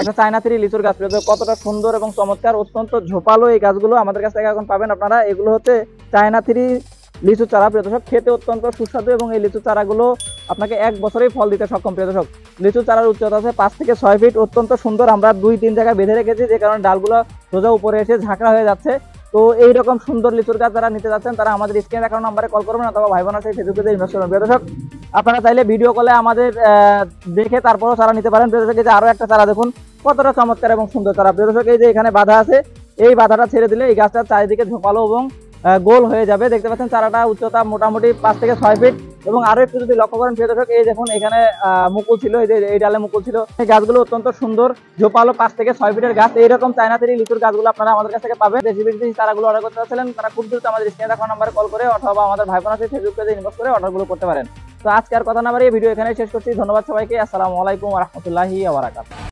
একটা China three লিচুর গাছ, কতটা সুন্দর এবং চমৎকার, অত্যন্ত ঝোপালো এই গাছগুলো আমাদের কাছ থেকে এখন পাবেন আপনারা। এগুলো হচ্ছে চায়না থ্রি লিচু চারা, প্রিয় দর্শক, খেতে অত্যন্ত সুস্বাদু এবং এই লিচু চারাগুলো আপনাকে 1 বছরেই ফল দিতে সক্ষম। প্রিয় দর্শক, লিচু চারার উচ্চতা আছে 5 থেকে 6 ফিট, অত্যন্ত সুন্দর। আমরা 2-3 জায়গায় বেঁধে রেখেছি, যে কারণে ডালগুলো সোজা উপরে এসে ঝাঁকড়া হয়ে যাচ্ছে। তো এইরকম সুন্দর লিচুর গাছ যারা নিতে যাচ্ছেন তারা আমাদের স্ক্রিনে দেখানো নাম্বারে কল করবেন, অথবা ভাই বোনের সাথে ফেসবুকে ইনভেস্ট করবেন। প্রিয় দর্শক, আপনারা চাইলে ভিডিও কলে আমাদের দেখে তারপরও চারা নিতে পারেন। প্রিয় দর্শক, এই যে আরো একটা চারা দেখুন, কতটা চমৎকার এবং সুন্দর চারা। প্রিয় দর্শক, এই যে এখানে বাধা আছে, এই বাধাটা ছেড়ে দিলে এই গাছটার চারিদিকে ঝোপালো এবং গোল হয়ে যাবে। দেখতে পাচ্ছেন চারাটা উচ্চতা মোটামুটি 5 থেকে 6 ফিট। এবং আরো একটু যদি লক্ষ্য করেন প্রিয় দর্শক, এই দেখুন এখানে মুকুল ছিল, এই যে এই ডালে মুকুল ছিল। এই গাছগুলো অত্যন্ত সুন্দর, ঝোপালো 5 থেকে 6 ফিটের গাছ। এইরকম চায়না থ্রি লিচুর গাছগুলো আপনারা আমাদের কাছ থেকে পাবেন। দেশি বিদেশি চারাগুলো অর্ডার করতে চাচ্ছিলেন তারা খুব দ্রুত আমাদের স্ক্রিনে দেখানো নাম্বারে কল করে অথবা আমাদের ভাই বোনের সাথে ফেসবুক পেজে ইনবক্স করে অর্ডারগুলো করতে পারেন। তো আজকে আর কথা না বাড়িয়ে ভিডিও এখানে শেষ করছি। ধন্যবাদ সবাইকে। আসসালামু আলাইকুম ওয়া রাহমাতুল্লাহি ওয়া বারাকাতুহু।